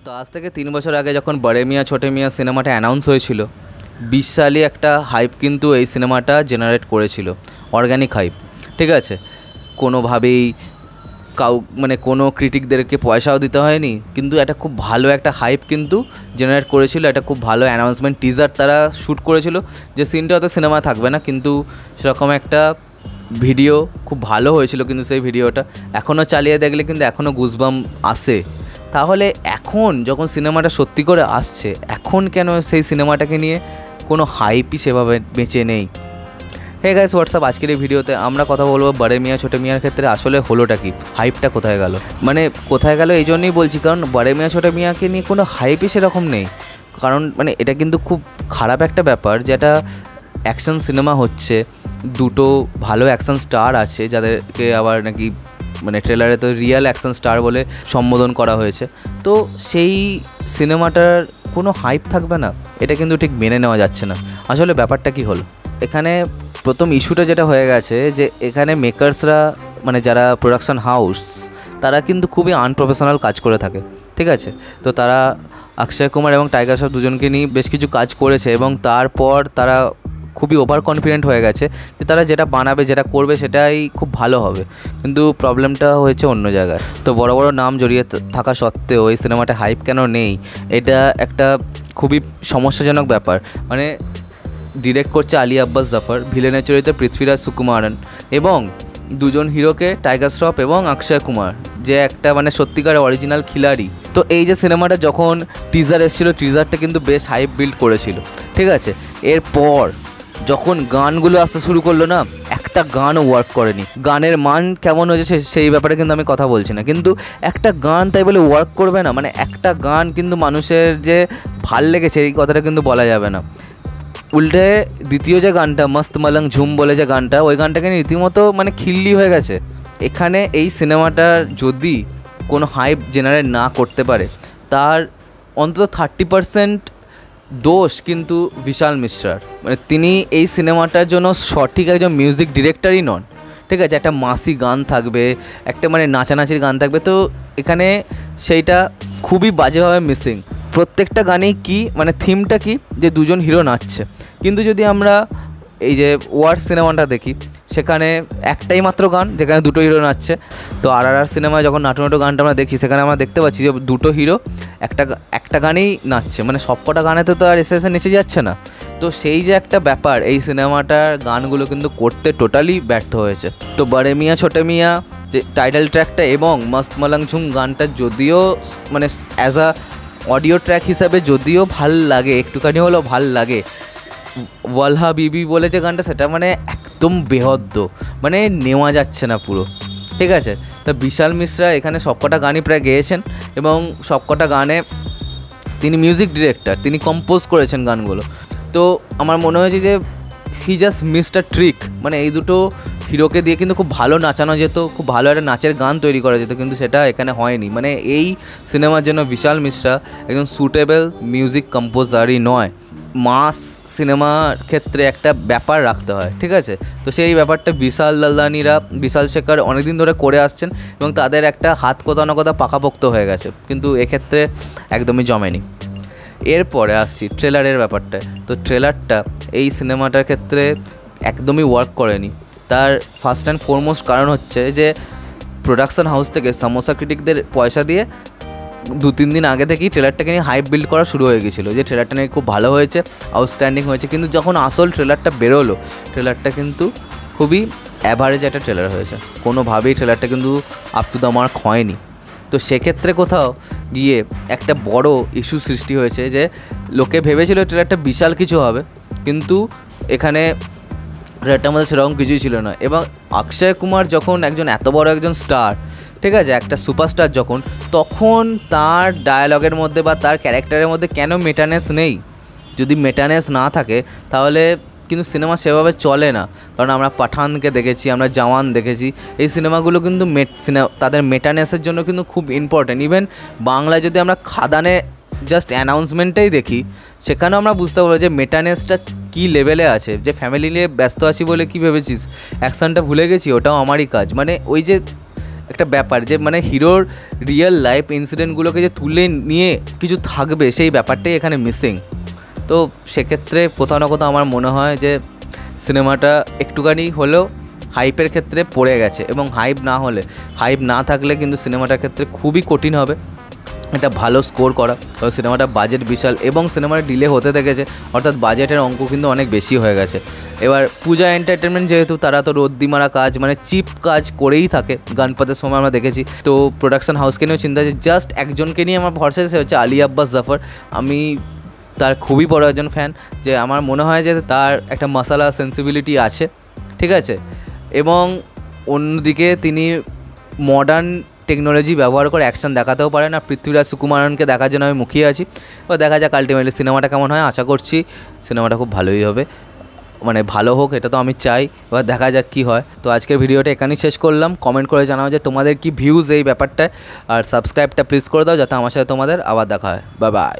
তো আজ থেকে 3 বছর আগে যখন বড়ে মিয়াঁ ছোটে মিয়াঁ সিনেমাটা অ্যানাউন্স হয়েছিল, 20 সালে একটা হাইপ কিন্তু এই সিনেমাটা জেনারেট করেছিল, অর্গানিক হাইপ। ঠিক আছে, কোনোভাবেই মানে কোনো ক্রিটিকদেরকে পয়সাও দিতে হয়নি, কিন্তু একটা খুব ভালো একটা হাইপ কিন্তু জেনারেট করেছিল। একটা খুব ভালো অ্যানাউন্সমেন্ট টিজার তারা শ্যুট করেছিল, যে সিনটা হয়তো সিনেমা থাকবে না, কিন্তু সেরকম একটা ভিডিও খুব ভালো হয়েছিল। কিন্তু সেই ভিডিওটা এখনও চালিয়ে দেখলে কিন্তু এখনও গুজবাম্প আসে। তাহলে এখন যখন সিনেমাটা সত্যি করে আসছে, এখন কেন সেই সিনেমাটাকে নিয়ে কোনো হাইপই সেভাবে বেঁচে নেই? Hey guys, what's up. আজকের এই ভিডিওতে আমরা কথা বলবো বড়ে মিয়াঁ ছোটে মিয়াঁর ক্ষেত্রে আসলে হলোটা কি, হাইপটা কোথায় গেল। মানে কোথায় গেল এই জন্যই বলছি, কারণ বড়ে মিয়াঁ ছোটে মিয়াঁকে নিয়ে কোনো হাইপই সেরকম নেই। কারণ মানে এটা কিন্তু খুব খারাপ একটা ব্যাপার, যেটা অ্যাকশন সিনেমা হচ্ছে, দুটো ভালো অ্যাকশন স্টার আছে, যাদেরকে আবার নাকি মানে ট্রেলারে তো রিয়েল অ্যাকশন স্টার বলে সম্বোধন করা হয়েছে। তো সেই সিনেমাটার কোনো হাইপ থাকবে না, এটা কিন্তু ঠিক মেনে নেওয়া যাচ্ছে না। আসলে ব্যাপারটা কি হলো এখানে, প্রথম ইস্যুটা যেটা হয়ে গেছে, যে এখানে মেকার্সরা মানে যারা প্রোডাকশন হাউস, তারা কিন্তু খুবই আনপ্রফেশনাল কাজ করে থাকে। ঠিক আছে, তো তারা অক্ষয় কুমার এবং টাইগার শ্রফ দুজনকে নিয়ে বেশ কিছু কাজ করেছে, এবং তারপর তারা খুবই ওভার কনফিডেন্ট হয়ে গেছে যে তারা যেটা বানাবে, যেটা করবে সেটাই খুব ভালো হবে। কিন্তু প্রবলেমটা হয়েছে অন্য জায়গায়। তো বড় বড় নাম জড়িয়ে থাকা সত্ত্বেও এই সিনেমাটা হাইপ কেন নেই, এটা একটা খুবই সমস্যাজনক ব্যাপার। মানে ডিরেক্ট করছে আলী আব্বাস জাফর, ভিলেনের চরিত্রে পৃথ্বীরাজ সুকুমারন, এবং দুজন হিরোকে টাইগার শ্রফ এবং অক্ষয় কুমার, যে একটা মানে সত্যিকার অরিজিনাল খিলাড়ি। তো এই যে সিনেমাটা যখন টিজার এসেছিলো, টিজারটা কিন্তু বেশ হাইপ বিল্ড করেছিল। ঠিক আছে, এরপর যখন গানগুলো আসতে শুরু করলো না, একটা গানও ওয়ার্ক করেনি। গানের মান কেমন হয়েছে সেই ব্যাপারে কিন্তু আমি কথা বলছি না, কিন্তু একটা গান তাই বলে ওয়ার্ক করবে না? মানে একটা গান কিন্তু মানুষের যে ভাল লেগেছে এই কথাটা কিন্তু বলা যাবে না। উল্টে দ্বিতীয় যে গানটা মস্ত মলং ঝুম বলে যে গানটা, ওই গানটাকে রীতিমতো মানে খিল্লি হয়ে গেছে। এখানে এই সিনেমাটার যদি কোনো হাইপ জেনারেট না করতে পারে, তার অন্তত 30% দোষ কিন্তু বিশাল মিশ্রার। মানে তিনি এই সিনেমাটার জন্য সঠিক একজন মিউজিক ডিরেক্টরই নন। ঠিক আছে, একটা মাসি গান থাকবে, একটা মানে নাচানাচির গান থাকবে, তো এখানে সেইটা খুবই বাজেভাবে মিসিং। প্রত্যেকটা গানেই কি মানে থিমটা কি, যে দুজন হিরো নাচছে, কিন্তু যদি আমরা এই যে ওয়ার সিনেমাটা দেখি, সেখানে একটাই মাত্র গান যেখানে দুটো হিরো নাচছে। তো আর সিনেমায় যখন নাটু নাটু গানটা আমরা দেখি, সেখানে আমরা দেখতে পাচ্ছি যে দুটো হিরো একটা গানেই নাচছে, মানে সবকটা গানেতে তো আর এসে নেচে যাচ্ছে না। তো সেই যে একটা ব্যাপার, এই সিনেমাটার গানগুলো কিন্তু করতে টোটালি ব্যর্থ হয়েছে। তো বড়ে মিয়াঁ ছোটে মিয়াঁ যে টাইটেল ট্র্যাকটা এবং মস্ত মলং ঝুম গানটা যদিও মানে অ্যাজ আ অডিও ট্র্যাক হিসাবে যদিও ভাল লাগে, একটুখানি হলেও ভাল লাগে, ওয়ালহা বিবি বলে যে গানটা, সেটা মানে একদম বেহদ্দ, মানে নেওয়া যাচ্ছে না পুরো। ঠিক আছে, তা বিশাল মিশ্রা এখানে সবকটা গানই প্রায় গেয়েছেন, এবং সবকটা গানে তিনি মিউজিক ডিরেক্টর, তিনি কম্পোজ করেছেন গানগুলো। তো আমার মনে হয়েছে যে he just missed a trick. মানে এই দুটো হিরোকে দিয়ে কিন্তু খুব ভালো নাচানো যেত, খুব ভালো একটা নাচের গান তৈরি করা যেত, কিন্তু সেটা এখানে হয়নি। মানে এই সিনেমার জন্য বিশাল মিশ্রা একজন সুটেবল মিউজিক কম্পোজারই নয়। মাস সিনেমার ক্ষেত্রে একটা ব্যাপার রাখতে হয়। ঠিক আছে, তো সেই ব্যাপারটা বিশাল দালদানিরা, বিশাল শেখর অনেকদিন ধরে করে আসছেন, এবং তাদের একটা হাত কোথাও না কোথাও পাকাপোক্ত হয়ে গেছে, কিন্তু এক্ষেত্রে একদমই জমেনি। এরপরে আসছি ট্রেলারের ব্যাপারটা। তো ট্রেলারটা এই সিনেমাটার ক্ষেত্রে একদমই ওয়ার্ক করেনি। তার ফার্স্ট অ্যান্ড ফরমোস্ট কারণ হচ্ছে যে প্রোডাকশন হাউস থেকে সামোসা ক্রিটিকদের পয়সা দিয়ে 2-3 দিন আগে থেকেই ট্রেলারটাকে নিয়ে হাইপ বিল্ড করা শুরু হয়ে গেছিলো, যে ট্রেলারটা নিয়ে খুব ভালো হয়েছে, আউটস্ট্যান্ডিং হয়েছে। কিন্তু যখন আসল ট্রেলারটা বেরোলো, ট্রেলারটা কিন্তু খুবই অ্যাভারেজ একটা ট্রেলার হয়েছে, কোনোভাবেই ট্রেলারটা কিন্তু আপ টু দ্য মার্ক হয়নি। তো সেক্ষেত্রে কোথাও গিয়ে একটা বড় ইস্যু সৃষ্টি হয়েছে, যে লোকে ভেবেছিল ট্রেলারটা বিশাল কিছু হবে, কিন্তু এখানে ট্রেলারটার মধ্যে সেরকম কিছুই ছিল না। এবং অক্ষয় কুমার যখন একজন এত বড় একজন স্টার, ঠিক আছে, একটা সুপারস্টার যখন, তখন তার ডায়ালগের মধ্যে বা তার ক্যারেক্টারের মধ্যে কেন মেটানেস নেই? যদি মেটানেস না থাকে তাহলে কিন্তু সিনেমা সেভাবে চলে না। কারণ আমরা পাঠানকে দেখেছি, আমরা জওয়ান দেখেছি, এই সিনেমাগুলো কিন্তু তাদের মেটানেসের জন্য কিন্তু খুব ইম্পর্ট্যান্ট। ইভেন বাংলায় যদি আমরা খাদানে জাস্ট অ্যানাউন্সমেন্টটাই দেখি, সেখানেও আমরা বুঝতে পারবো যে মেটানেসটা কী লেভেলে আছে। যে ফ্যামিলি নিয়ে ব্যস্ত আছি বলে কী ভেবেছিস, অ্যাকশনটা ভুলে গেছি, ওটাও আমারই কাজ। মানে ওই যে একটা ব্যাপার যে মানে হিরোর রিয়েল লাইফ ইনসিডেন্টগুলোকে যে তুলে নিয়ে কিছু থাকবে সেই ব্যাপারটাই এখানে মিসিং। তো সেক্ষেত্রে কোথাও না কোথাও আমার মনে হয় যে সিনেমাটা একটুখানি হলেও হাইপের ক্ষেত্রে পড়ে গেছে, এবং হাইপ না থাকলে কিন্তু সিনেমাটার ক্ষেত্রে খুবই কঠিন হবে এটা ভালো স্কোর করা। কারণ সিনেমাটা বাজেট বিশাল এবং সিনেমাটা ডিলে হতে থেকেছে, অর্থাৎ বাজেটের অঙ্ক কিন্তু অনেক বেশি হয়ে গেছে। এবার পূজা এন্টারটেনমেন্ট যেহেতু তারা তো রদ্দিমারা কাজ মানে চিপ কাজ করেই থাকে, গানপাতের সময় আমরা দেখেছি। তো প্রোডাকশন হাউসকে নিয়েও চিন্তা আছে, জাস্ট একজনকে নিয়ে আমার ভরসা সে হচ্ছে আলী আব্বাস জাফর। আমি তার খুবই বড় একজন ফ্যান, যে আমার মনে হয় যে তার একটা মশালা সেন্সিবিলিটি আছে, ঠিক আছে। এবং অন্যদিকে তিনি মডার্ন টেকনোলজি ব্যবহার করে অ্যাকশন দেখাতেও পারেন। আর পৃথ্বীরাজ সুকুমারনকে দেখার জন্য আমি মুখিয়ে আছি। এবার দেখা যাক আলটিমেটলি সিনেমাটা কেমন হয়। আশা করছি সিনেমাটা খুব ভালোই হবে, মানে ভালো হোক এটা তো আমি চাই। এবার দেখা যাক কী হয়। তো আজকের ভিডিওটা এখানেই শেষ করলাম। কমেন্ট করে জানাও যে তোমাদের কি ভিউজ এই ব্যাপারটায়, আর সাবস্ক্রাইবটা প্লিজ করে দাও যাতে আমার সাথে তোমাদের আবার দেখা হয়। Bye bye.